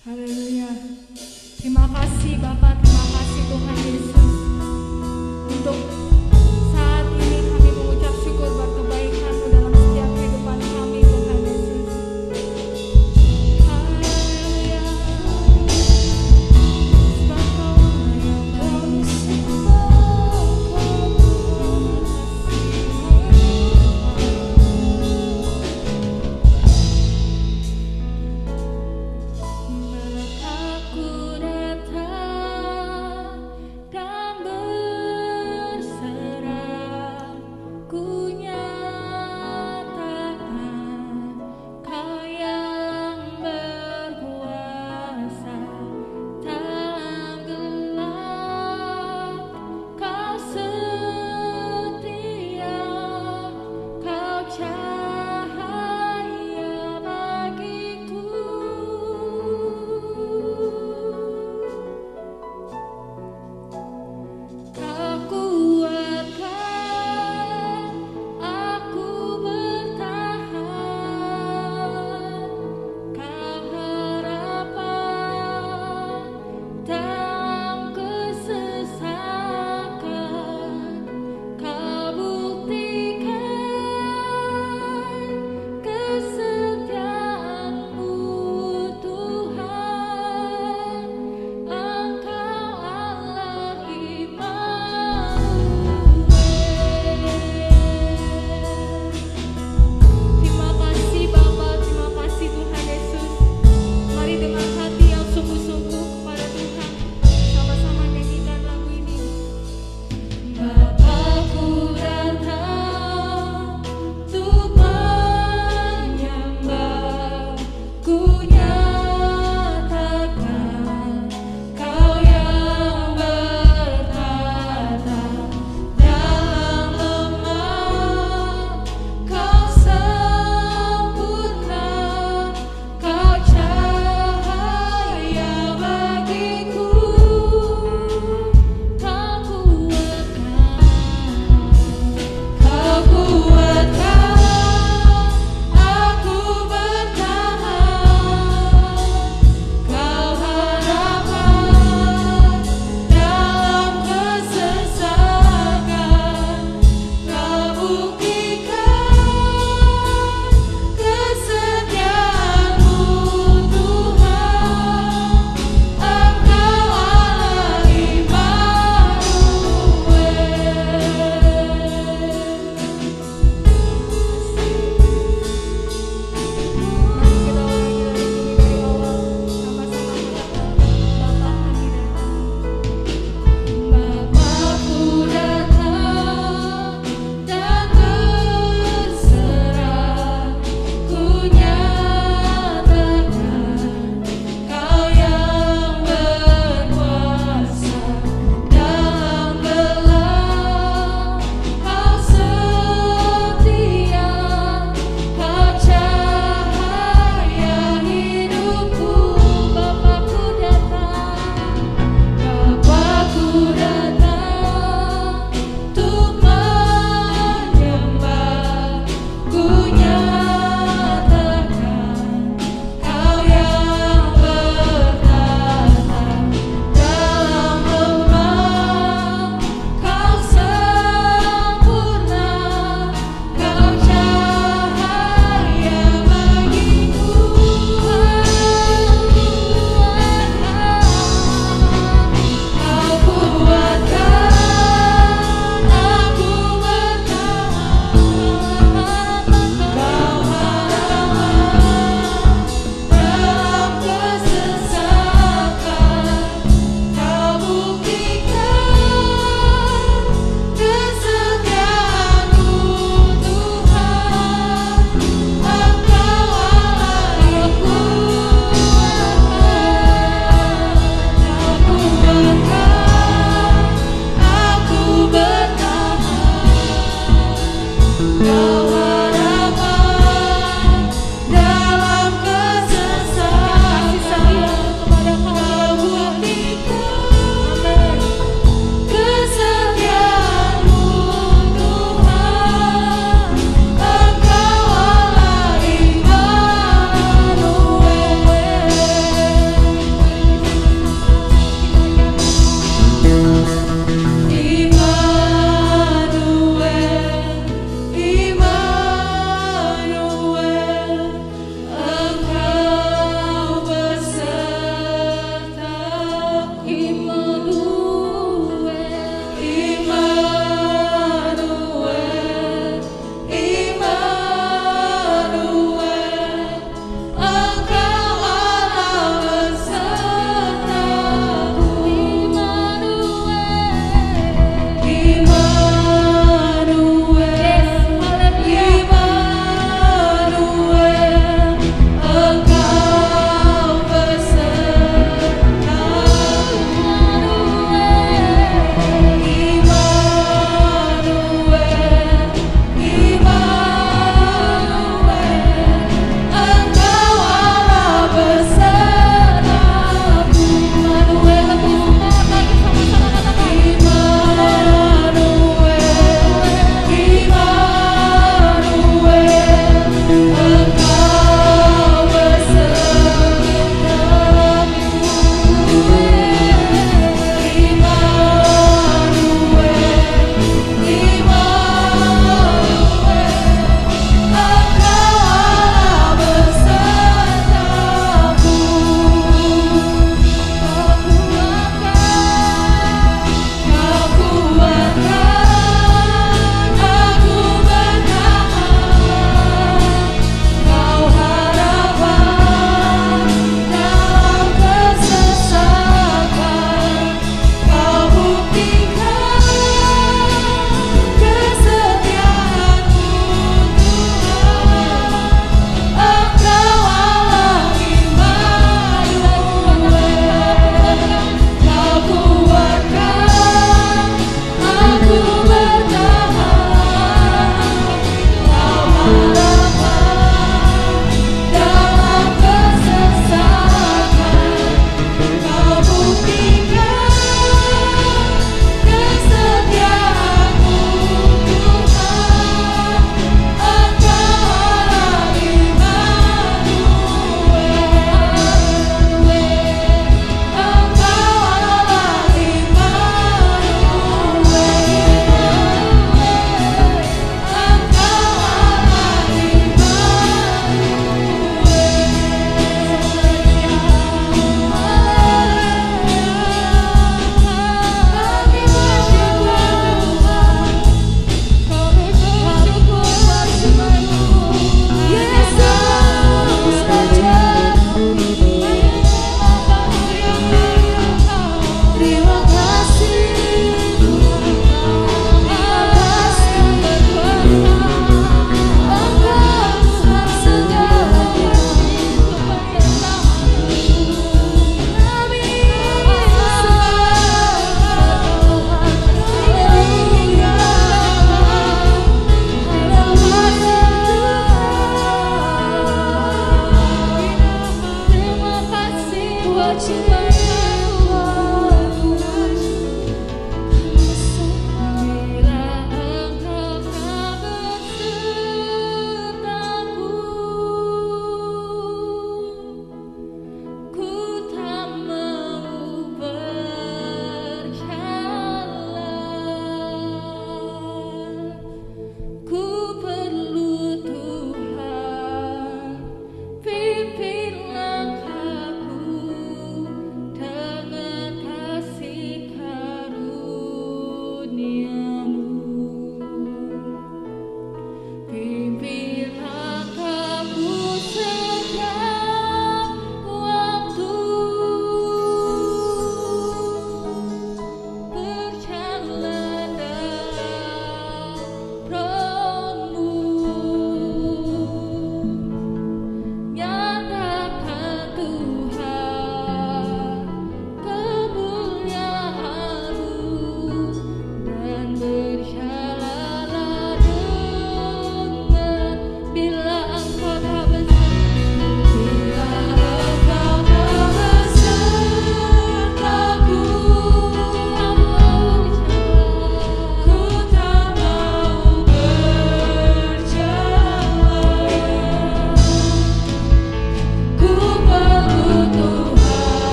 Haleluya. Terima kasih Bapak, terima kasih Tuhan Yesus. Untuk saat ini kami mengucap syukur buat kebaikan-Mu dalam setiap kehidupan kami, Tuhan Yesus. Haleluya. Sebab Kau-Lah yang kami sembah, Bila aku datang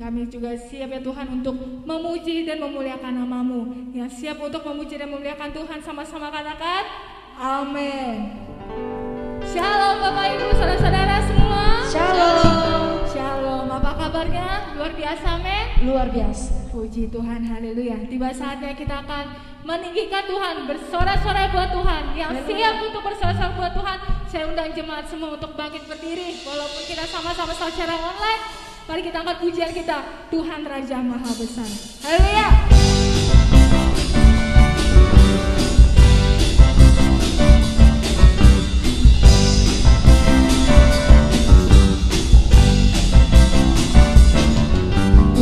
Kami juga siap ya Tuhan untuk memuji dan memuliakan nama-Mu. Yang siap untuk memuji dan memuliakan Tuhan, sama-sama katakan amin. Shalom Bapak Ibu, saudara-saudara semua. Shalom. Shalom, apa kabarnya? Luar biasa men? Luar biasa. Puji Tuhan, haleluya. Tiba saatnya kita akan meninggikan Tuhan, bersorak-sorai buat Tuhan. Yang siap untuk bersorak-sorai buat Tuhan, saya undang jemaat semua untuk bangkit berdiri. Walaupun kita sama-sama secara online, mari kita angkat pujian kita, Tuhan Raja Maha Besar. Haleluya.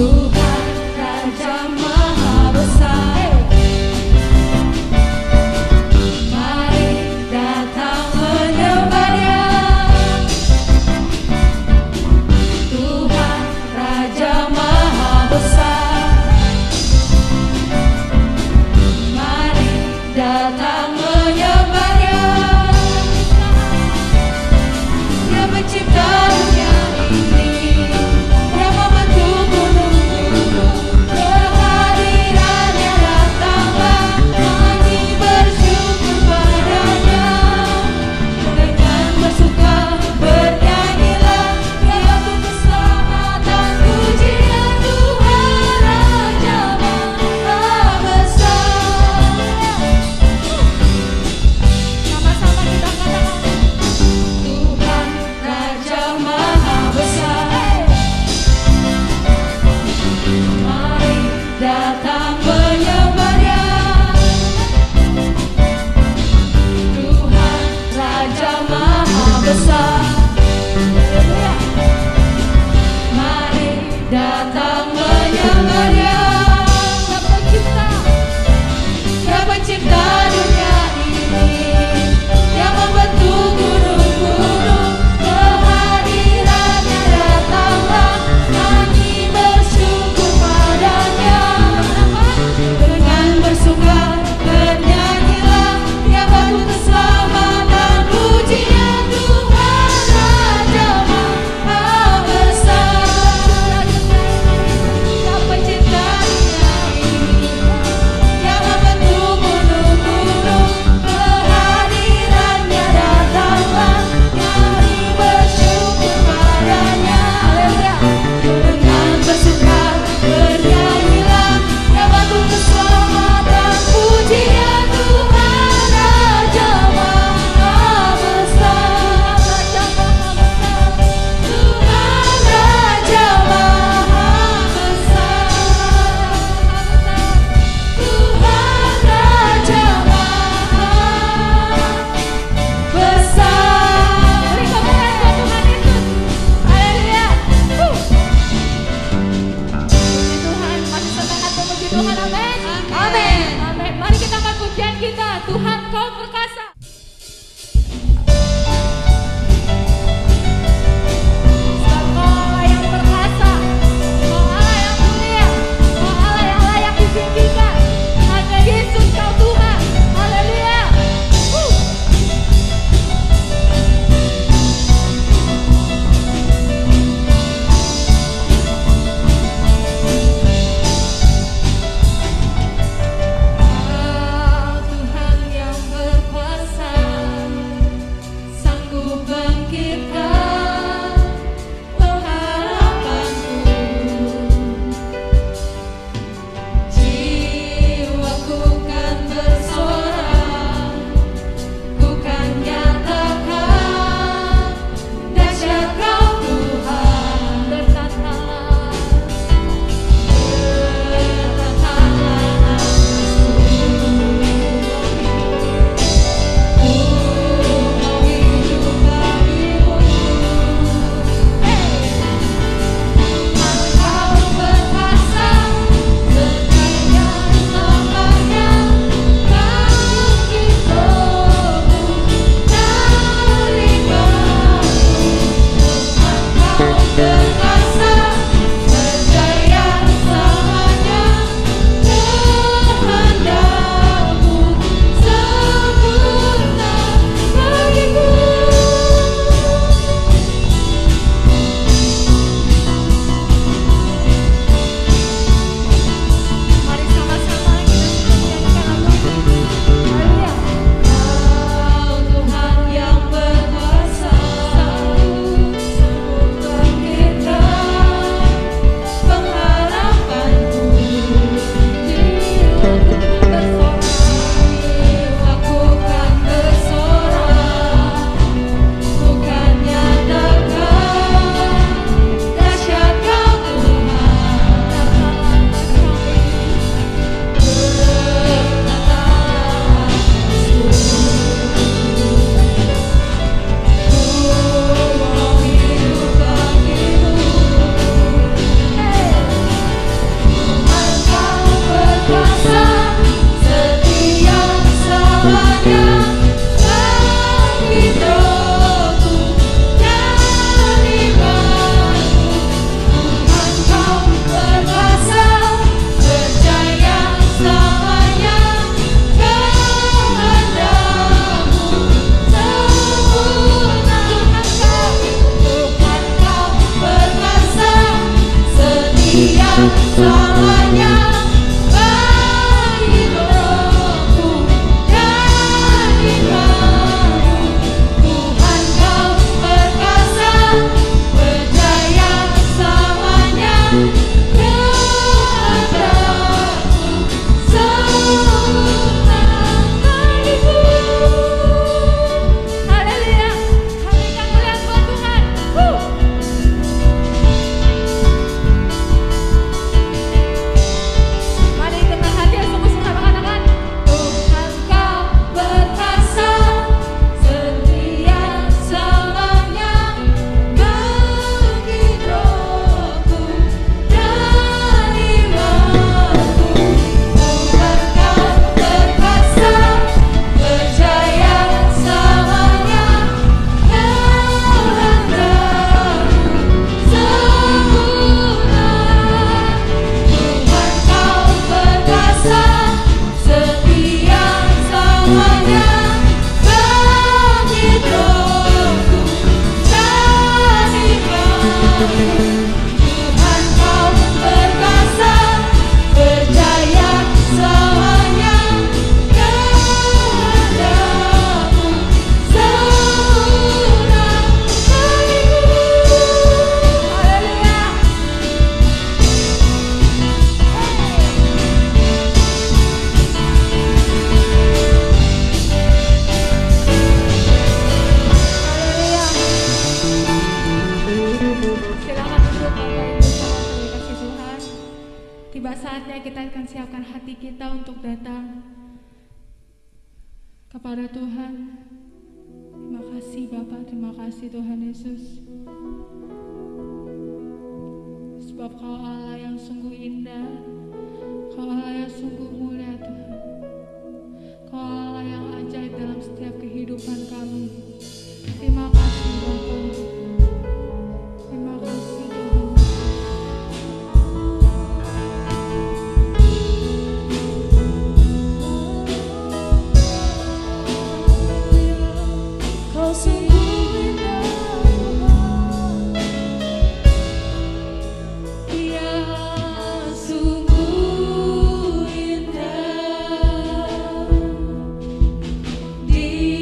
Tuhan Raja Maha Besar, mari datang menyembah-Nya. Tuhan Raja Maha Besar, Tiba saatnya kita akan siapkan hati kita untuk datang kepada Tuhan. Terima kasih Bapa, terima kasih Tuhan Yesus. Sebab Kau Allah yang sungguh indah, Kau Allah yang sungguh mulia Tuhan. Kau Allah yang ajaib dalam setiap kehidupan kami. Terima kasih Bapa. Terima kasih Tuhan. Kau sungguh indah, Dia sungguh indah, Dia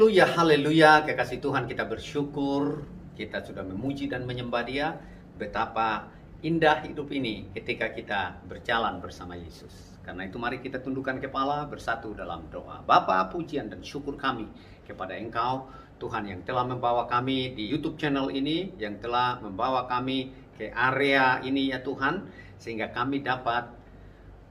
Haleluya, haleluya, kekasih Tuhan, kita bersyukur, kita sudah memuji dan menyembah Dia. Betapa indah hidup ini ketika kita berjalan bersama Yesus. Karena itu mari kita tundukkan kepala bersatu dalam doa. Bapa, pujian dan syukur kami kepada Engkau, Tuhan, yang telah membawa kami di YouTube channel ini, yang telah membawa kami ke area ini ya Tuhan, sehingga kami dapat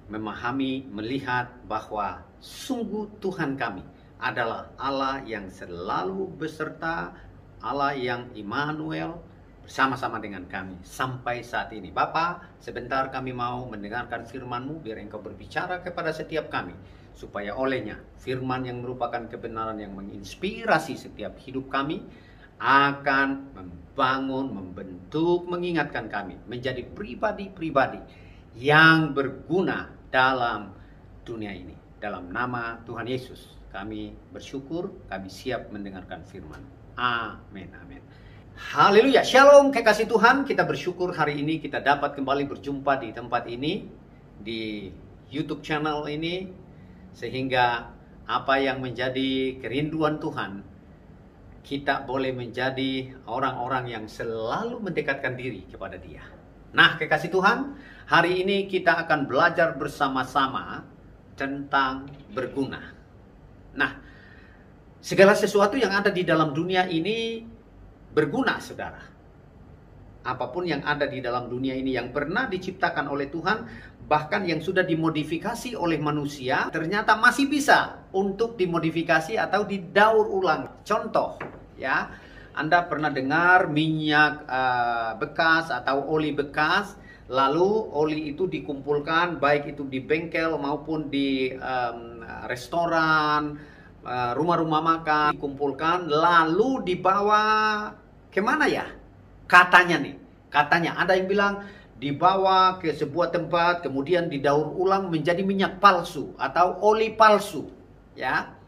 memahami, melihat bahwa sungguh Tuhan kami adalah Allah yang selalu beserta, Allah yang Immanuel bersama-sama dengan kami sampai saat ini. Bapa, sebentar kami mau mendengarkan firman-Mu, biar Engkau berbicara kepada setiap kami, supaya olehnya firman yang merupakan kebenaran yang menginspirasi setiap hidup kami akan membangun, membentuk, mengingatkan kami menjadi pribadi-pribadi yang berguna dalam dunia ini. Dalam nama Tuhan Yesus kami bersyukur, kami siap mendengarkan firman. Amin, amin. Haleluya, shalom kekasih Tuhan. Kita bersyukur hari ini kita dapat kembali berjumpa di tempat ini, di YouTube channel ini, sehingga apa yang menjadi kerinduan Tuhan, kita boleh menjadi orang-orang yang selalu mendekatkan diri kepada Dia. Nah, kekasih Tuhan, hari ini kita akan belajar bersama-sama tentang berguna. Nah, segala sesuatu yang ada di dalam dunia ini berguna, saudara. Apapun yang ada di dalam dunia ini yang pernah diciptakan oleh Tuhan, bahkan yang sudah dimodifikasi oleh manusia, ternyata masih bisa untuk dimodifikasi atau didaur ulang. Contoh, ya, Anda pernah dengar minyak bekas atau oli bekas, lalu oli itu dikumpulkan baik itu di bengkel maupun di restoran, rumah-rumah makan, dikumpulkan lalu dibawa kemana ya? Katanya ada yang bilang dibawa ke sebuah tempat, kemudian didaur ulang menjadi minyak palsu atau oli palsu, ya.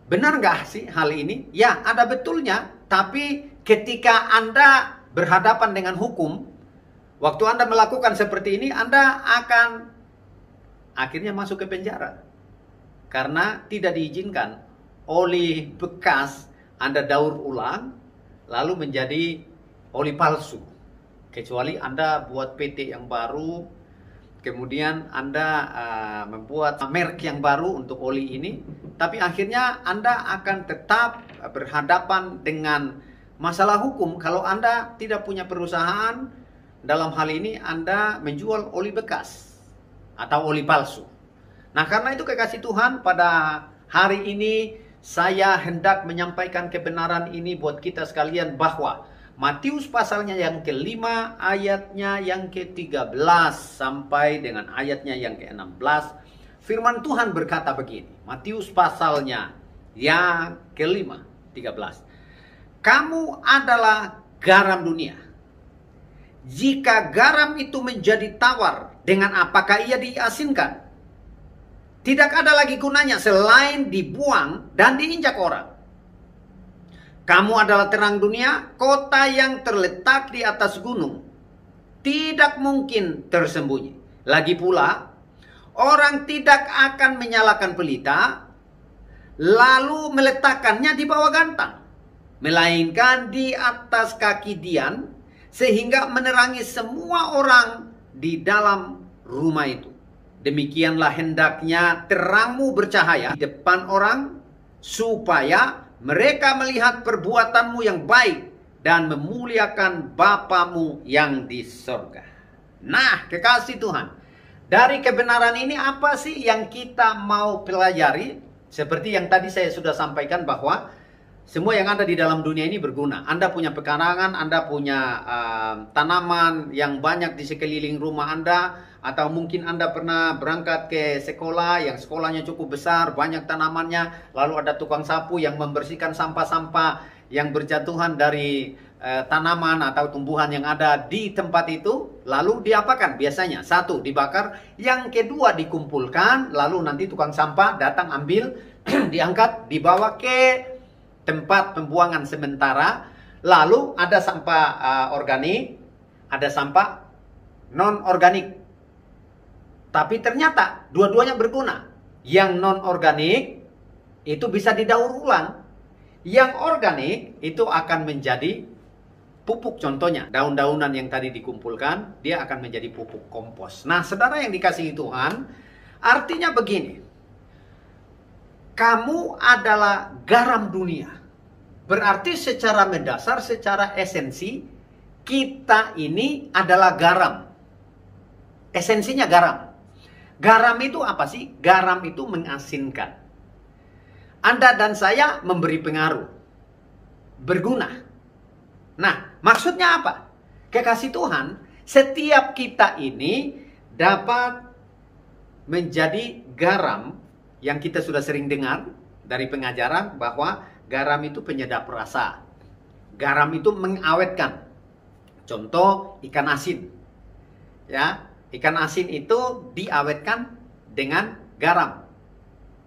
Benar nggak sih hal ini? Ya, ada betulnya. Tapi ketika Anda berhadapan dengan hukum, waktu Anda melakukan seperti ini, Anda akan akhirnya masuk ke penjara. Karena tidak diizinkan oli bekas Anda daur ulang, lalu menjadi oli palsu. Kecuali Anda buat PT yang baru, kemudian Anda membuat merek yang baru untuk oli ini, tapi akhirnya Anda akan tetap berhadapan dengan masalah hukum kalau Anda tidak punya perusahaan. Dalam hal ini Anda menjual oli bekas atau oli palsu. Nah, karena itu kekasih Tuhan, pada hari ini saya hendak menyampaikan kebenaran ini buat kita sekalian, bahwa Matius pasalnya yang ke-5 ayatnya yang ke-13 sampai dengan ayatnya yang ke-16, firman Tuhan berkata begini. Matius pasalnya yang ke-5, 13. Kamu adalah garam dunia. Jika garam itu menjadi tawar, dengan apakah ia diasinkan? Tidak ada lagi gunanya selain dibuang dan diinjak orang. Kamu adalah terang dunia, kota yang terletak di atas gunung. Tidak mungkin tersembunyi. Lagi pula, orang tidak akan menyalakan pelita, lalu meletakkannya di bawah gantang, melainkan di atas kaki dian, sehingga menerangi semua orang di dalam rumah itu. Demikianlah hendaknya terangmu bercahaya di depan orang, supaya mereka melihat perbuatanmu yang baik dan memuliakan Bapamu yang di sorga. Nah, kekasih Tuhan, dari kebenaran ini apa sih yang kita mau pelajari? Seperti yang tadi saya sudah sampaikan, bahwa semua yang ada di dalam dunia ini berguna. Anda punya pekarangan, Anda punya tanaman yang banyak di sekeliling rumah Anda, atau mungkin Anda pernah berangkat ke sekolah yang sekolahnya cukup besar, banyak tanamannya, lalu ada tukang sapu yang membersihkan sampah-sampah yang berjatuhan dari tanaman atau tumbuhan yang ada di tempat itu. Lalu diapakan biasanya? Satu, dibakar. Yang kedua, dikumpulkan, lalu nanti tukang sampah datang ambil, diangkat, dibawa ke tempat pembuangan sementara. Lalu ada sampah organik, ada sampah non-organik. Tapi ternyata dua-duanya berguna. Yang non-organik itu bisa didaur ulang. Yang organik itu akan menjadi pupuk, contohnya daun-daunan yang tadi dikumpulkan, dia akan menjadi pupuk kompos. Nah, saudara yang dikasihi Tuhan, artinya begini, kamu adalah garam dunia. Berarti secara mendasar, secara esensi, kita ini adalah garam. Esensinya garam. Garam itu apa sih? Garam itu mengasinkan. Anda dan saya memberi pengaruh. Berguna. Nah, maksudnya apa? Kekasih Tuhan, setiap kita ini dapat menjadi garam yang kita sudah sering dengar dari pengajaran bahwa garam itu penyedap rasa. Garam itu mengawetkan. Contoh ikan asin. Ya, ikan asin itu diawetkan dengan garam.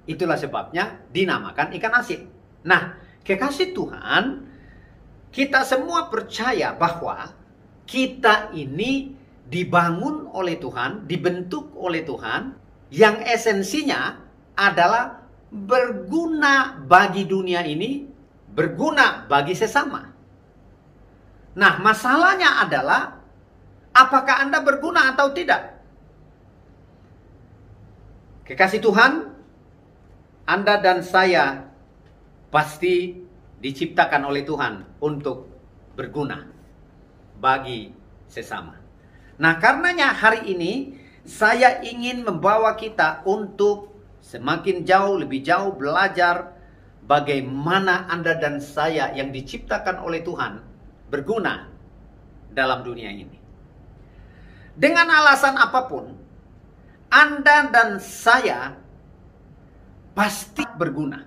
Itulah sebabnya dinamakan ikan asin. Nah, kekasih Tuhan, kita semua percaya bahwa kita ini dibangun oleh Tuhan, dibentuk oleh Tuhan, yang esensinya adalah berguna bagi dunia ini, berguna bagi sesama. Nah, masalahnya adalah apakah Anda berguna atau tidak? Kekasih Tuhan, Anda dan saya pasti diciptakan oleh Tuhan untuk berguna bagi sesama. Nah, karenanya hari ini saya ingin membawa kita untuk semakin jauh, lebih jauh belajar bagaimana Anda dan saya yang diciptakan oleh Tuhan berguna dalam dunia ini. Dengan alasan apapun, Anda dan saya pasti berguna.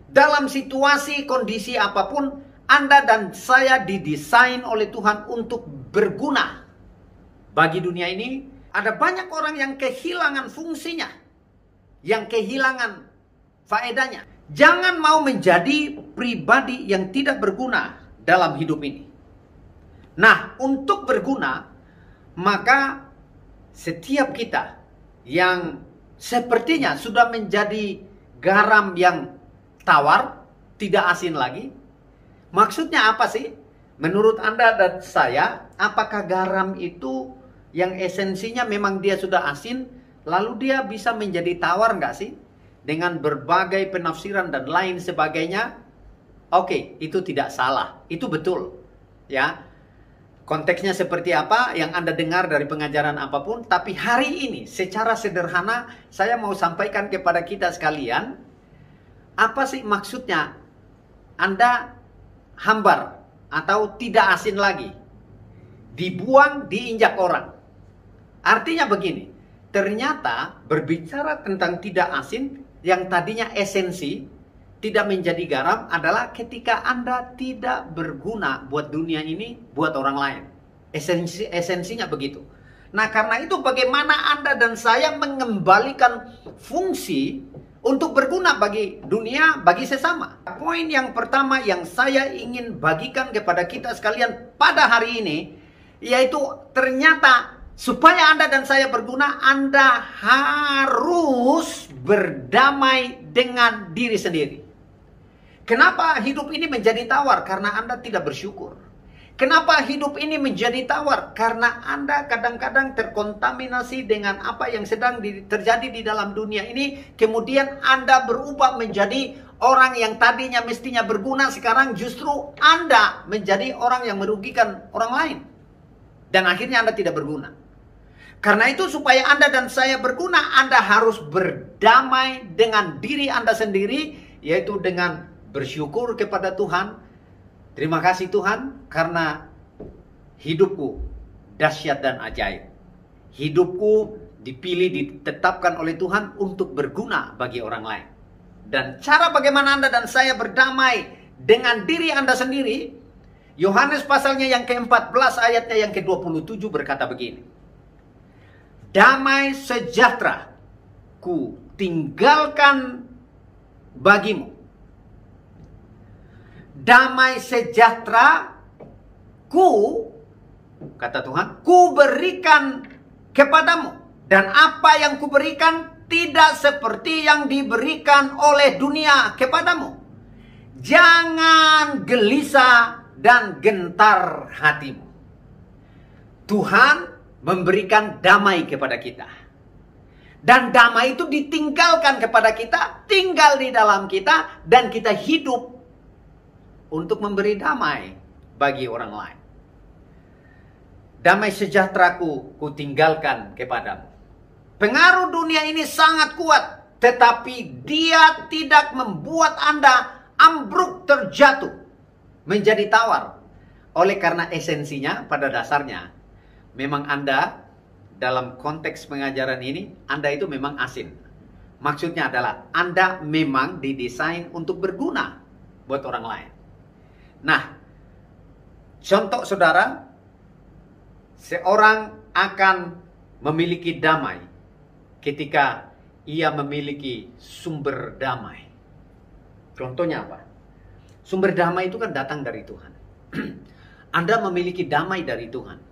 Dalam situasi, kondisi apapun, Anda dan saya didesain oleh Tuhan untuk berguna bagi dunia ini. Ada banyak orang yang kehilangan fungsinya, yang kehilangan faedahnya. Jangan mau menjadi pribadi yang tidak berguna dalam hidup ini. Nah, untuk berguna, maka setiap kita yang sepertinya sudah menjadi garam yang tawar, tidak asin lagi. Maksudnya apa sih? Menurut Anda dan saya, apakah garam itu yang esensinya memang dia sudah asin, lalu dia bisa menjadi tawar nggak sih? Dengan berbagai penafsiran dan lain sebagainya. Oke, itu tidak salah. Itu betul. Ya. Konteksnya seperti apa yang Anda dengar dari pengajaran apapun. Tapi hari ini secara sederhana saya mau sampaikan kepada kita sekalian. Apa sih maksudnya Anda hambar atau tidak asin lagi? Dibuang, diinjak orang. Artinya begini. Ternyata berbicara tentang tidak asin yang tadinya esensi tidak menjadi garam adalah ketika Anda tidak berguna buat dunia ini, buat orang lain. Esensinya begitu. Nah, karena itu bagaimana Anda dan saya mengembalikan fungsi untuk berguna bagi dunia, bagi sesama. Poin yang pertama yang saya ingin bagikan kepada kita sekalian pada hari ini, yaitu ternyata supaya Anda dan saya berguna, Anda harus berdamai dengan diri sendiri. Kenapa hidup ini menjadi tawar? Karena Anda tidak bersyukur. Kenapa hidup ini menjadi tawar? Karena Anda kadang-kadang terkontaminasi dengan apa yang sedang terjadi di dalam dunia ini. Kemudian Anda berubah menjadi orang yang tadinya mestinya berguna. Sekarang justru Anda menjadi orang yang merugikan orang lain. Dan akhirnya Anda tidak berguna. Karena itu supaya Anda dan saya berguna, Anda harus berdamai dengan diri Anda sendiri. Yaitu dengan bersyukur kepada Tuhan. Terima kasih Tuhan karena hidupku dahsyat dan ajaib. Hidupku dipilih, ditetapkan oleh Tuhan untuk berguna bagi orang lain. Dan cara bagaimana Anda dan saya berdamai dengan diri Anda sendiri, Yohanes pasalnya yang ke-14 ayatnya yang ke-27 berkata begini. Damai sejahtera ku tinggalkan bagimu. Damai sejahtera kata Tuhan, ku berikan kepadamu. Dan apa yang ku berikan tidak seperti yang diberikan oleh dunia kepadamu. Jangan gelisah dan gentar hatimu. Tuhan memberikan damai kepada kita. Dan damai itu ditinggalkan kepada kita, tinggal di dalam kita, dan kita hidup untuk memberi damai bagi orang lain. Damai sejahteraku kutinggalkan kepadamu. Pengaruh dunia ini sangat kuat, tetapi dia tidak membuat Anda ambruk terjatuh, menjadi tawar. Oleh karena esensinya pada dasarnya, memang Anda dalam konteks pengajaran ini, Anda itu memang asin. Maksudnya adalah Anda memang didesain untuk berguna buat orang lain. Nah, contoh saudara, seorang akan memiliki damai ketika ia memiliki sumber damai. Contohnya apa? Sumber damai itu kan datang dari Tuhan. Anda memiliki damai dari Tuhan.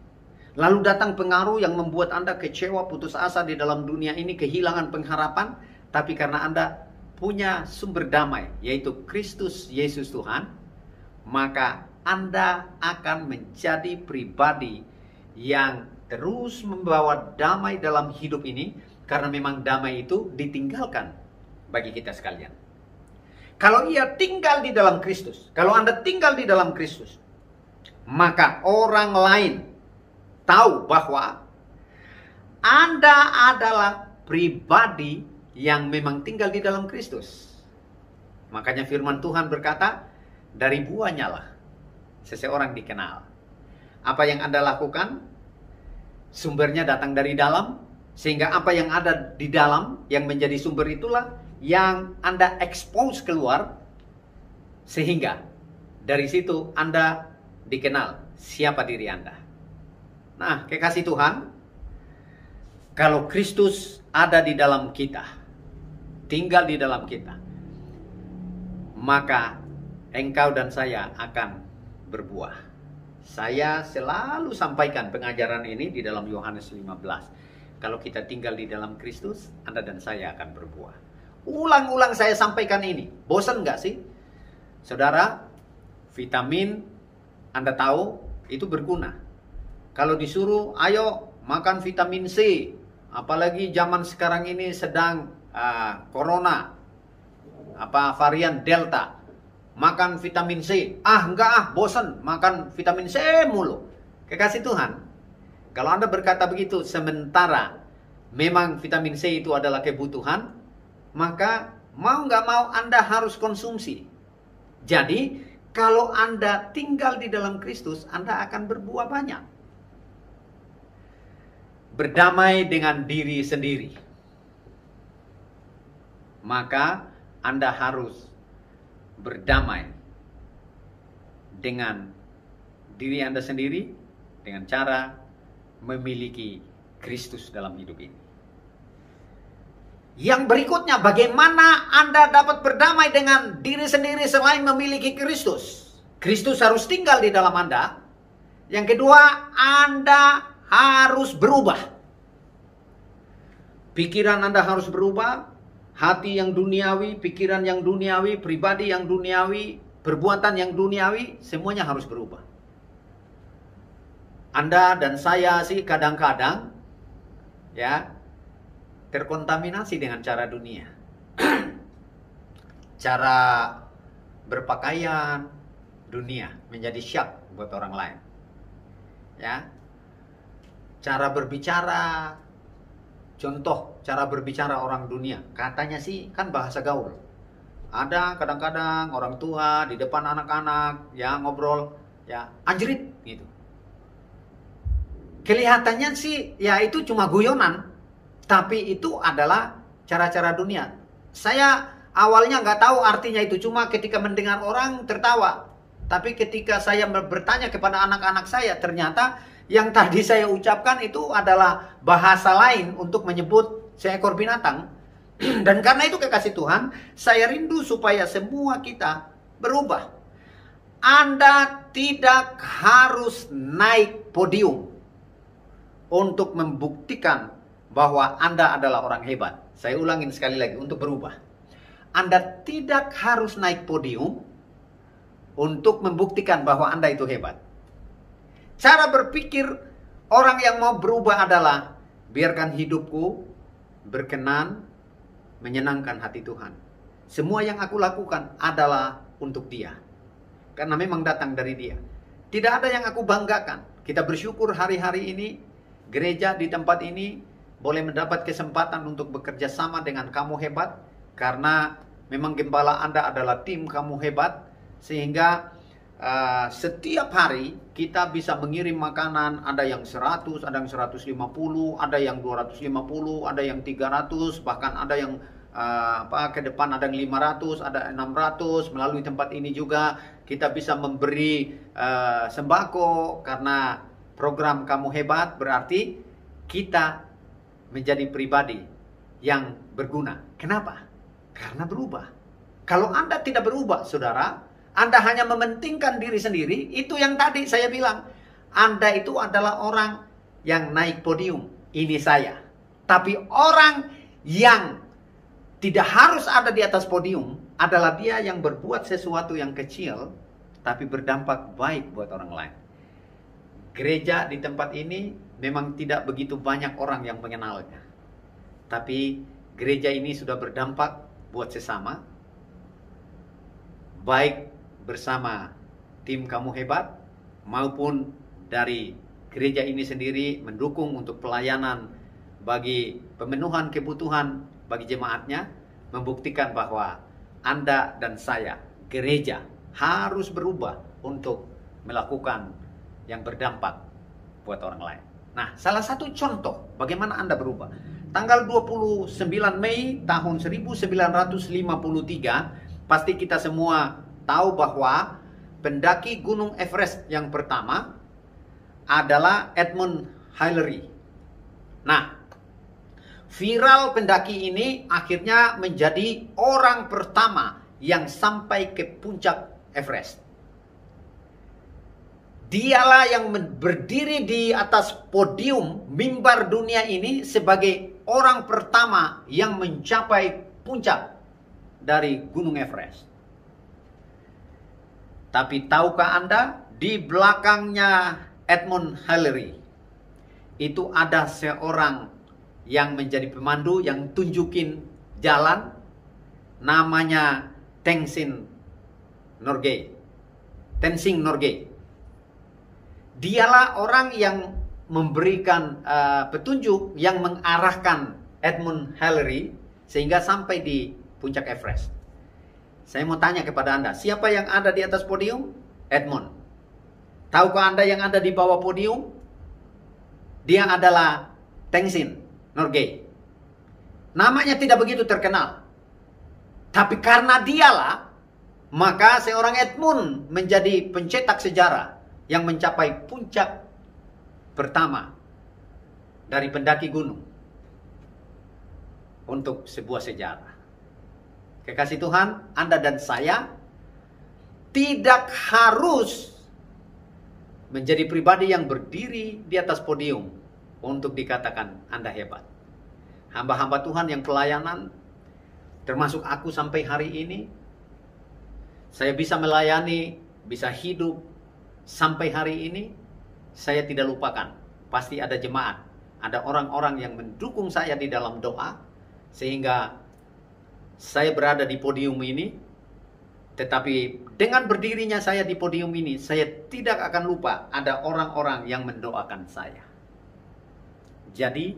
Lalu datang pengaruh yang membuat Anda kecewa, putus asa di dalam dunia ini, kehilangan pengharapan. Tapi karena Anda punya sumber damai, yaitu Kristus Yesus Tuhan, maka Anda akan menjadi pribadi yang terus membawa damai dalam hidup ini, karena memang damai itu ditinggalkan bagi kita sekalian. Kalau ia tinggal di dalam Kristus, kalau Anda tinggal di dalam Kristus, maka orang lain tahu bahwa Anda adalah pribadi yang memang tinggal di dalam Kristus. Makanya firman Tuhan berkata, dari buahnya lah seseorang dikenal. Apa yang Anda lakukan, sumbernya datang dari dalam, sehingga apa yang ada di dalam, yang menjadi sumber itulah yang Anda expose keluar, sehingga dari situ Anda dikenal siapa diri Anda. Nah, kekasih Tuhan, kalau Kristus ada di dalam kita, tinggal di dalam kita, maka engkau dan saya akan berbuah. Saya selalu sampaikan pengajaran ini di dalam Yohanes 15. Kalau kita tinggal di dalam Kristus, Anda dan saya akan berbuah. Ulang-ulang saya sampaikan ini. Bosan nggak sih? Saudara, vitamin Anda tahu itu berguna. Kalau disuruh, ayo makan vitamin C. Apalagi zaman sekarang ini sedang corona, varian Delta. Makan vitamin C. Enggak bosan makan vitamin C mulu. Kekasih Tuhan, kalau Anda berkata begitu, sementara memang vitamin C itu adalah kebutuhan, maka mau nggak mau Anda harus konsumsi. Jadi, kalau Anda tinggal di dalam Kristus, Anda akan berbuah banyak. Berdamai dengan diri sendiri. Maka Anda harus berdamai dengan diri Anda sendiri dengan cara memiliki Kristus dalam hidup ini. Yang berikutnya, bagaimana Anda dapat berdamai dengan diri sendiri selain memiliki Kristus? Kristus harus tinggal di dalam Anda. Yang kedua, Anda harus berubah. Pikiran Anda harus berubah. Hati yang duniawi, pikiran yang duniawi, pribadi yang duniawi, perbuatan yang duniawi, semuanya harus berubah. Anda dan saya sih kadang-kadang terkontaminasi dengan cara dunia. Cara berpakaian dunia menjadi syak buat orang lain. Ya. Cara berbicara, contoh cara berbicara orang dunia, katanya sih kan bahasa gaul. Ada kadang-kadang orang tua di depan anak-anak ngobrol anjrit gitu. Kelihatannya sih itu cuma guyonan. Tapi itu adalah cara-cara dunia. Saya awalnya nggak tahu artinya itu. Cuma ketika mendengar orang tertawa. Tapi ketika saya bertanya kepada anak-anak saya, ternyata yang tadi saya ucapkan itu adalah bahasa lain untuk menyebut seekor binatang. Dan karena itu kekasih Tuhan, saya rindu supaya semua kita berubah. Anda tidak harus naik podium untuk membuktikan bahwa Anda adalah orang hebat. Saya ulangin sekali lagi untuk berubah. Anda tidak harus naik podium untuk membuktikan bahwa Anda itu hebat. Cara berpikir orang yang mau berubah adalah, biarkan hidupku berkenan, menyenangkan hati Tuhan. Semua yang aku lakukan adalah untuk Dia. Karena memang datang dari Dia. Tidak ada yang aku banggakan. Kita bersyukur hari-hari ini, gereja di tempat ini boleh mendapat kesempatan untuk bekerja sama dengan Kamu Hebat. Karena memang gembala Anda adalah tim Kamu Hebat. Sehingga setiap hari kita bisa mengirim makanan. Ada yang 100, ada yang 150, ada yang 250, ada yang 300, bahkan ada yang ke depan ada yang 500, ada 600. Melalui tempat ini juga kita bisa memberi sembako. Karena program Kamu Hebat berarti kita menjadi pribadi yang berguna. Kenapa? Karena berubah. Kalau Anda tidak berubah, saudara, Anda hanya mementingkan diri sendiri. Itu yang tadi saya bilang. Anda itu adalah orang yang naik podium. Ini saya. Tapi orang yang tidak harus ada di atas podium adalah dia yang berbuat sesuatu yang kecil, tapi berdampak baik buat orang lain. Gereja di tempat ini memang tidak begitu banyak orang yang mengenalnya. Tapi gereja ini sudah berdampak buat sesama. Baik bersama tim Kamu Hebat maupun dari gereja ini sendiri mendukung untuk pelayanan bagi pemenuhan kebutuhan bagi jemaatnya, membuktikan bahwa Anda dan saya, gereja, harus berubah untuk melakukan yang berdampak buat orang lain. Nah, salah satu contoh bagaimana Anda berubah. Tanggal 29 Mei tahun 1953, pasti kita semua tahu bahwa pendaki Gunung Everest yang pertama adalah Edmund Hillary. Nah, viral pendaki ini akhirnya menjadi orang pertama yang sampai ke puncak Everest. Dialah yang berdiri di atas podium mimbar dunia ini sebagai orang pertama yang mencapai puncak dari Gunung Everest. Tapi tahukah Anda, di belakangnya Edmund Hillary itu ada seorang yang menjadi pemandu yang tunjukin jalan, namanya Tenzing Norgay. Dialah orang yang memberikan petunjuk, yang mengarahkan Edmund Hillary sehingga sampai di puncak Everest. Saya mau tanya kepada Anda, siapa yang ada di atas podium? Edmund. Tahukah Anda yang ada di bawah podium? Dia adalah Tenzing Norgay. Namanya tidak begitu terkenal. Tapi karena dialah, maka seorang Edmund menjadi pencetak sejarah yang mencapai puncak pertama dari pendaki gunung untuk sebuah sejarah. Kekasih Tuhan, Anda dan saya tidak harus menjadi pribadi yang berdiri di atas podium untuk dikatakan Anda hebat. Hamba-hamba Tuhan yang pelayanan, termasuk aku sampai hari ini, saya bisa melayani, bisa hidup sampai hari ini, saya tidak lupakan. Pasti ada jemaat, ada orang-orang yang mendukung saya di dalam doa, sehingga saya berada di podium ini. Tetapi dengan berdirinya saya di podium ini, saya tidak akan lupa ada orang-orang yang mendoakan saya. Jadi,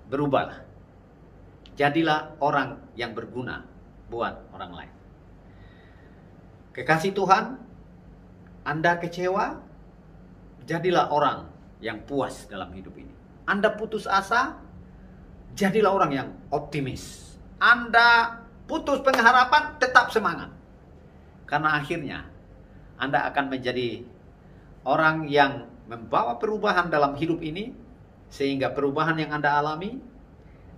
berubahlah. Jadilah orang yang berguna buat orang lain. Kekasih Tuhan, Anda kecewa, jadilah orang yang puas dalam hidup ini. Anda putus asa, jadilah orang yang optimis. Anda putus pengharapan, tetap semangat. Karena akhirnya Anda akan menjadi orang yang membawa perubahan dalam hidup ini, sehingga perubahan yang Anda alami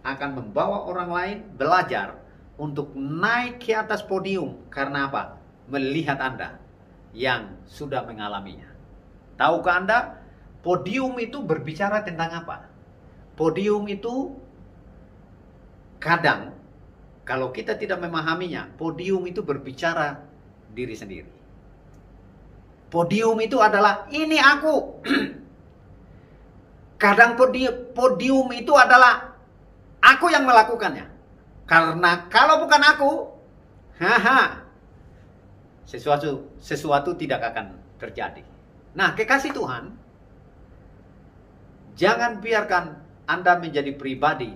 akan membawa orang lain belajar untuk naik ke atas podium. Karena apa? Melihat Anda yang sudah mengalaminya. Tahukah Anda, podium itu berbicara tentang apa? Podium itu kadang kalau kita tidak memahaminya, podium itu berbicara diri sendiri. Podium itu adalah ini aku. Kadang podium itu adalah aku yang melakukannya. Karena kalau bukan aku, sesuatu tidak akan terjadi. Nah, kekasih Tuhan, jangan biarkan Anda menjadi pribadi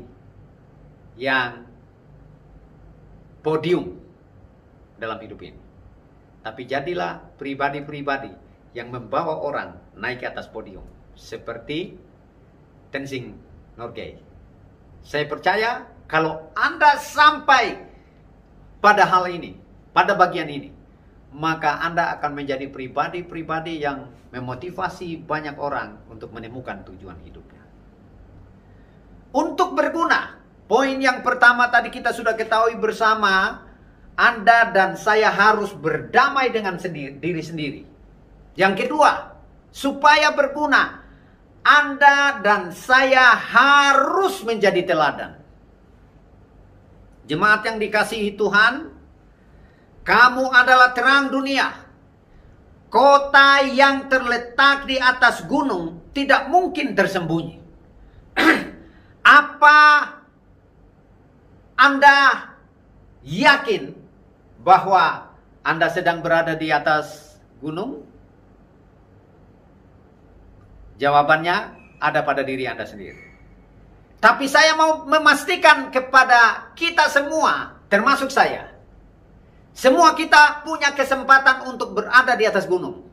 yang podium dalam hidup ini. Tapi jadilah pribadi-pribadi yang membawa orang naik ke atas podium. Seperti Tenzing Norgay. Saya percaya kalau Anda sampai pada hal ini, pada bagian ini, maka Anda akan menjadi pribadi-pribadi yang memotivasi banyak orang untuk menemukan tujuan hidupnya. Untuk berguna, poin yang pertama tadi kita sudah ketahui bersama, Anda dan saya harus berdamai dengan diri sendiri. Yang kedua, supaya berguna, Anda dan saya harus menjadi teladan. Jemaat yang dikasihi Tuhan, kamu adalah terang dunia. Kota yang terletak di atas gunung tidak mungkin tersembunyi. Apa Anda yakin bahwa Anda sedang berada di atas gunung? Jawabannya ada pada diri Anda sendiri. Tapi saya mau memastikan kepada kita semua, termasuk saya, semua kita punya kesempatan untuk berada di atas gunung.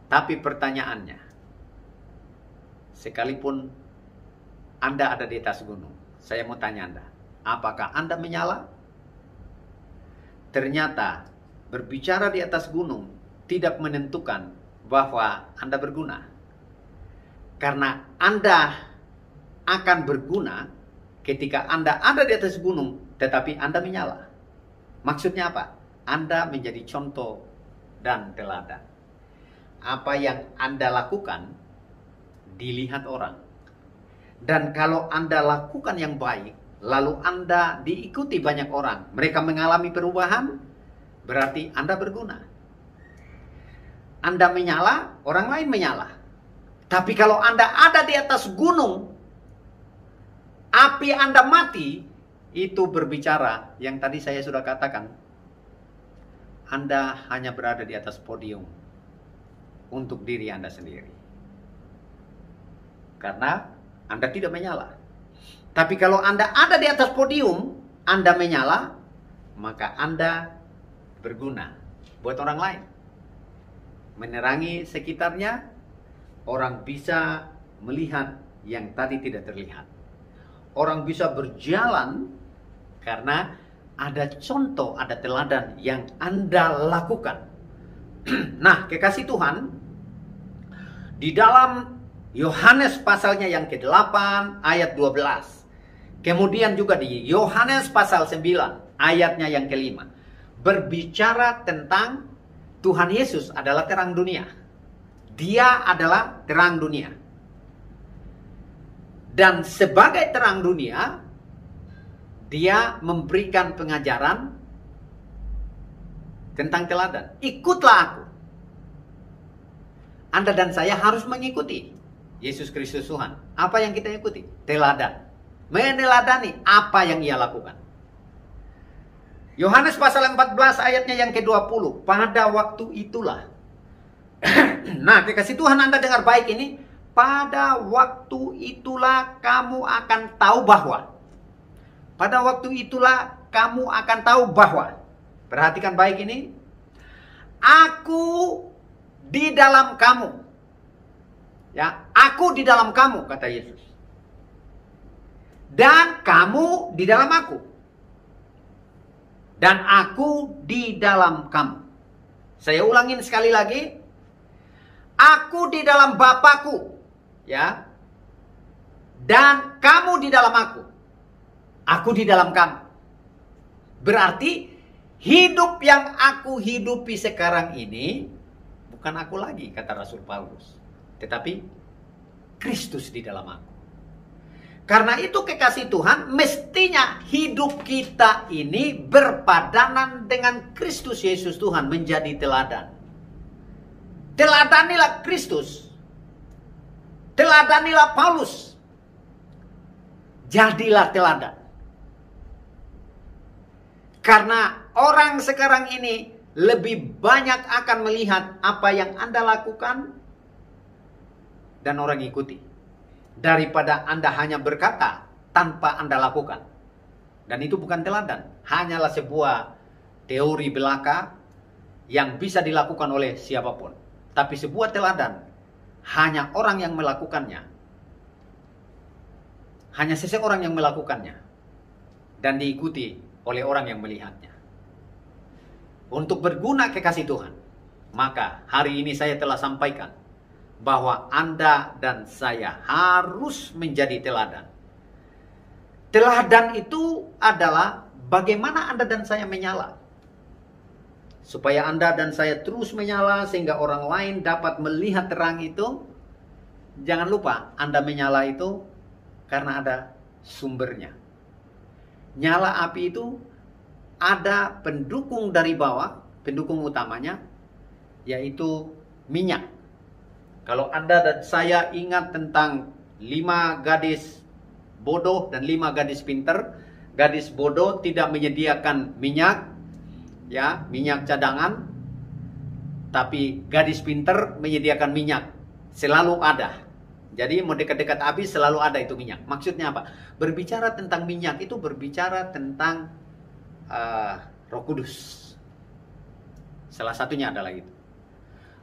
Tapi pertanyaannya, sekalipun Anda ada di atas gunung, saya mau tanya Anda, apakah Anda menyala? Ternyata berbicara di atas gunung tidak menentukan bahwa Anda berguna. Karena Anda akan berguna ketika Anda ada di atas gunung, tetapi Anda menyala. Maksudnya apa? Anda menjadi contoh dan teladan. Apa yang Anda lakukan dilihat orang. Dan kalau Anda lakukan yang baik, lalu Anda diikuti banyak orang, mereka mengalami perubahan, berarti Anda berguna. Anda menyala, orang lain menyala. Tapi kalau Anda ada di atas gunung, api Anda mati, itu berbicara yang tadi saya sudah katakan. Anda hanya berada di atas podium untuk diri Anda sendiri. Karena Anda tidak menyala. Tapi kalau Anda ada di atas podium, Anda menyala, maka Anda berguna buat orang lain. Menerangi sekitarnya, orang bisa melihat yang tadi tidak terlihat. Orang bisa berjalan karena ada contoh, ada teladan yang Anda lakukan. Nah, kekasih Tuhan, di dalam Yohanes pasalnya yang ke-8 ayat 12. Kemudian juga di Yohanes pasal 9 ayatnya yang ke-5. Berbicara tentang Tuhan Yesus adalah terang dunia. Dia adalah terang dunia. Dan sebagai terang dunia, dia memberikan pengajaran tentang teladan. Ikutlah aku. Anda dan saya harus mengikuti Yesus Kristus Tuhan. Apa yang kita ikuti? Teladan. Meneladani apa yang ia lakukan. Yohanes pasal 14 ayatnya yang ke-20. Pada waktu itulah. Nah, kekasih Tuhan, Anda dengar baik ini. Pada waktu itulah kamu akan tahu bahwa. Pada waktu itulah kamu akan tahu bahwa. Perhatikan baik ini. Aku di dalam kamu. Ya, aku di dalam kamu, kata Yesus. Dan kamu di dalam aku. Dan aku di dalam kamu. Saya ulangin sekali lagi. Aku di dalam Bapakku. Ya. Dan kamu di dalam aku. Aku di dalam kamu. Berarti hidup yang aku hidupi sekarang ini bukan aku lagi, kata Rasul Paulus. Tetapi Kristus di dalam aku. Karena itu kekasih Tuhan, mestinya hidup kita ini berpadanan dengan Kristus Yesus Tuhan, menjadi teladan. Teladanilah Kristus. Teladanilah Paulus. Jadilah teladan. Karena orang sekarang ini lebih banyak akan melihat apa yang Anda lakukan dan orang ikuti, daripada Anda hanya berkata tanpa Anda lakukan. Dan itu bukan teladan, hanyalah sebuah teori belaka yang bisa dilakukan oleh siapapun. Tapi sebuah teladan hanya orang yang melakukannya. Hanya seseorang yang melakukannya dan diikuti oleh orang yang melihatnya. Untuk berguna kekasih Tuhan, maka hari ini saya telah sampaikan bahwa Anda dan saya harus menjadi teladan. Teladan itu adalah bagaimana Anda dan saya menyala. Supaya Anda dan saya terus menyala sehingga orang lain dapat melihat terang itu. Jangan lupa, Anda menyala itu karena ada sumbernya. Nyala api itu ada pendukung dari bawah, pendukung utamanya, yaitu minyak. Kalau Anda dan saya ingat tentang 5 gadis bodoh dan 5 gadis pinter. Gadis bodoh tidak menyediakan minyak, ya, minyak cadangan. Tapi gadis pinter menyediakan minyak, selalu ada. Jadi mau dekat-dekat api selalu ada itu minyak. Maksudnya apa? Berbicara tentang minyak itu berbicara tentang Roh Kudus. Salah satunya adalah itu.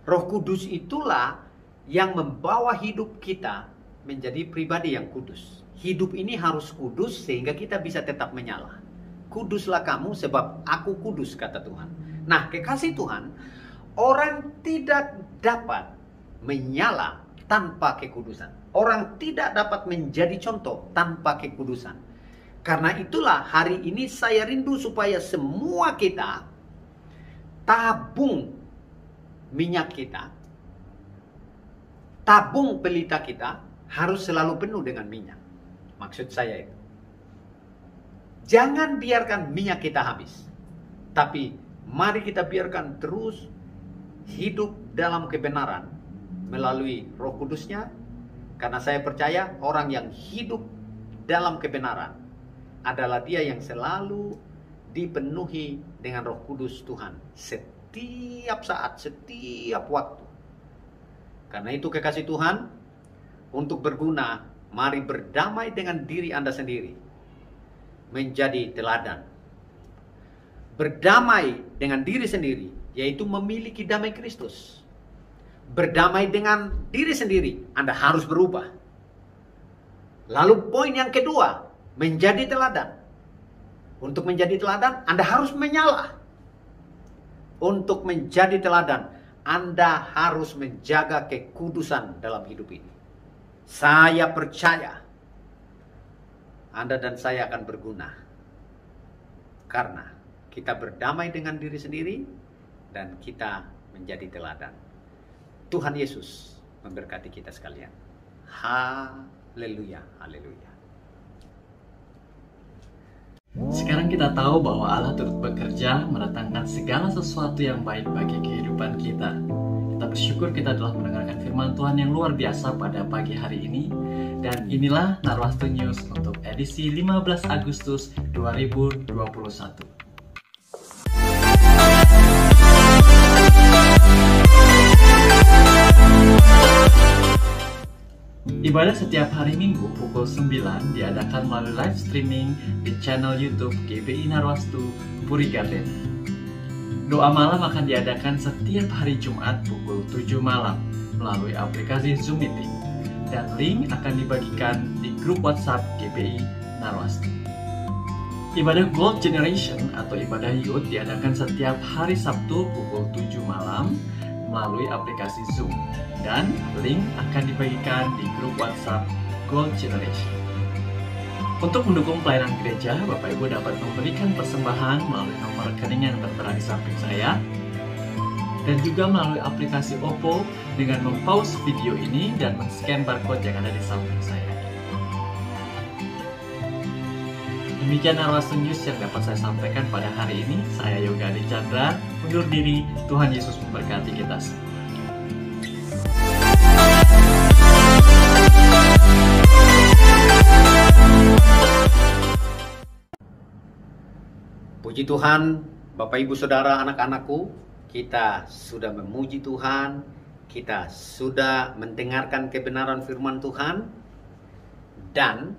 Roh Kudus itulah yang membawa hidup kita menjadi pribadi yang kudus. Hidup ini harus kudus sehingga kita bisa tetap menyala. Kuduslah kamu sebab aku kudus, kata Tuhan. Nah, kekasih Tuhan, orang tidak dapat menyala tanpa kekudusan. Orang tidak dapat menjadi contoh tanpa kekudusan. Karena itulah hari ini saya rindu supaya semua kita tabung minyak kita, tabung pelita kita harus selalu penuh dengan minyak. Maksud saya itu, jangan biarkan minyak kita habis. Tapi mari kita biarkan terus hidup dalam kebenaran melalui Roh Kudusnya. Karena saya percaya orang yang hidup dalam kebenaran adalah dia yang selalu dipenuhi dengan Roh Kudus Tuhan setiap saat, setiap waktu. Karena itu kekasih Tuhan, untuk berguna, mari berdamai dengan diri Anda sendiri, menjadi teladan. Berdamai dengan diri sendiri, yaitu memiliki damai Kristus. Berdamai dengan diri sendiri, Anda harus berubah. Lalu poin yang kedua, menjadi teladan. Untuk menjadi teladan, Anda harus menyala. Untuk menjadi teladan, Anda harus menjaga kekudusan dalam hidup ini. Saya percaya Anda dan saya akan berguna. Karena kita berdamai dengan diri sendiri dan kita menjadi teladan. Tuhan Yesus memberkati kita sekalian. Haleluya, haleluya. Sekarang kita tahu bahwa Allah turut bekerja mendatangkan segala sesuatu yang baik bagi kehidupan kita. Kita bersyukur kita telah mendengarkan firman Tuhan yang luar biasa pada pagi hari ini. Dan inilah Narwastu News untuk edisi 15 Agustus 2021. Ibadah setiap hari Minggu pukul 9 diadakan melalui live streaming di channel YouTube GBI Narwastu Puri Garden. Doa malam akan diadakan setiap hari Jumat pukul 7 malam melalui aplikasi Zoom Meeting. Dan link akan dibagikan di grup WhatsApp GBI Narwastu. Ibadah Gold Generation atau ibadah Youth diadakan setiap hari Sabtu pukul 7 malam melalui aplikasi Zoom. Dan link akan dibagikan di grup WhatsApp Gold Generation. Untuk mendukung pelayanan gereja, Bapak Ibu dapat memberikan persembahan melalui nomor rekening yang tertera di samping saya. Dan juga melalui aplikasi Oppo dengan mempause video ini dan men-scan barcode yang ada di samping saya. Demikian Narwastu News yang dapat saya sampaikan pada hari ini. Saya Yoga Adi Chandra, undur diri. Tuhan Yesus memberkati kita semua. Puji Tuhan, Bapak Ibu Saudara, anak-anakku, kita sudah memuji Tuhan, kita sudah mendengarkan kebenaran firman Tuhan, dan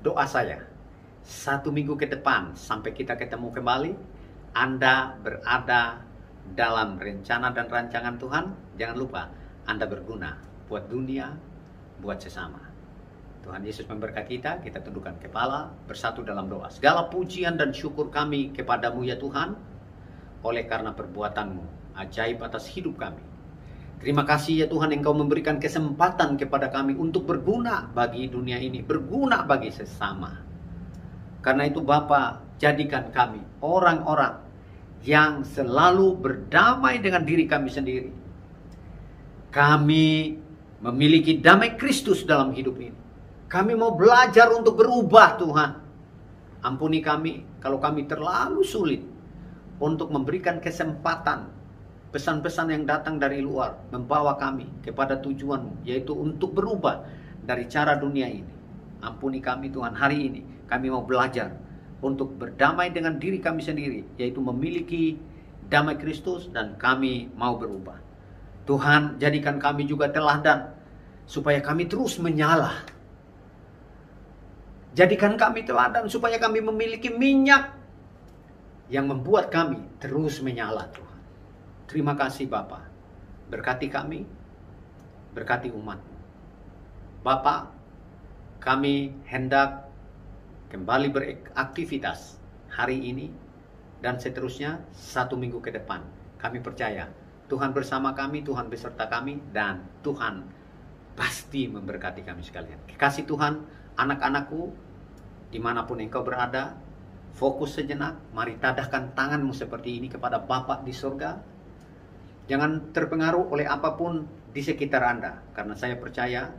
doa saya, 1 minggu ke depan sampai kita ketemu kembali, Anda berada dalam rencana dan rancangan Tuhan. Jangan lupa, Anda berguna buat dunia, buat sesama. Tuhan Yesus memberkati kita tundukkan kepala, bersatu dalam doa. Segala pujian dan syukur kami kepadamu ya Tuhan, oleh karena perbuatanmu ajaib atas hidup kami. Terima kasih ya Tuhan, Engkau memberikan kesempatan kepada kami untuk berguna bagi dunia ini, berguna bagi sesama. Karena itu Bapa, jadikan kami orang-orang yang selalu berdamai dengan diri kami sendiri. Kami memiliki damai Kristus dalam hidup ini. Kami mau belajar untuk berubah Tuhan. Ampuni kami kalau kami terlalu sulit untuk memberikan kesempatan pesan-pesan yang datang dari luar membawa kami kepada tujuan-Mu, yaitu untuk berubah dari cara dunia ini. Ampuni kami Tuhan, hari ini kami mau belajar untuk berdamai dengan diri kami sendiri, yaitu memiliki damai Kristus, dan kami mau berubah. Tuhan, jadikan kami juga teladan supaya kami terus menyala. Jadikan kami teladan supaya kami memiliki minyak yang membuat kami terus menyala Tuhan. Terima kasih Bapa. Berkati kami, berkati umat-Mu. Bapa, kami hendak kembali beraktivitas hari ini dan seterusnya 1 minggu ke depan. Kami percaya Tuhan bersama kami, Tuhan beserta kami, dan Tuhan pasti memberkati kami sekalian. Kasih Tuhan, anak-anakku, dimanapun engkau berada, fokus sejenak, mari tadahkan tanganmu seperti ini kepada Bapa di surga. Jangan terpengaruh oleh apapun di sekitar Anda, karena saya percaya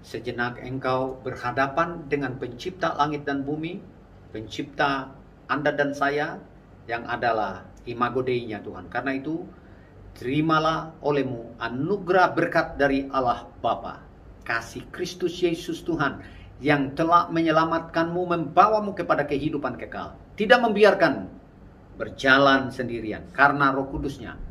sejenak engkau berhadapan dengan pencipta langit dan bumi, pencipta Anda dan saya, yang adalah imago Dei-nya Tuhan. Karena itu, terimalah olehmu anugerah berkat dari Allah Bapa, kasih Kristus Yesus Tuhan yang telah menyelamatkanmu, membawamu kepada kehidupan kekal, tidak membiarkan berjalan sendirian, karena Roh Kudus-Nya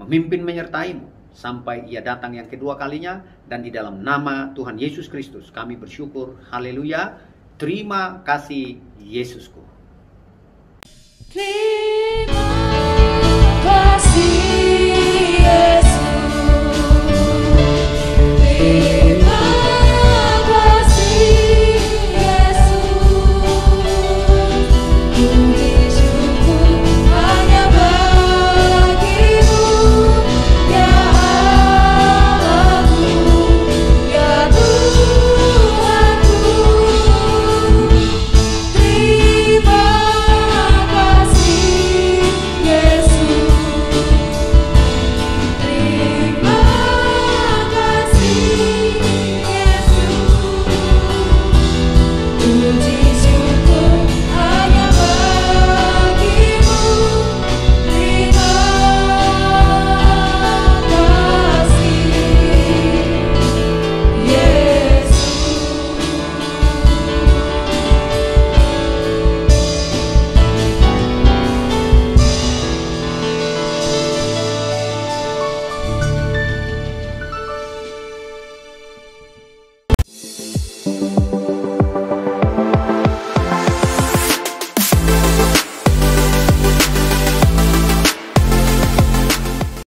memimpin menyertaimu sampai Ia datang yang kedua kalinya. Dan di dalam nama Tuhan Yesus Kristus kami bersyukur. Haleluya. Terima kasih Yesusku. Terima kasih.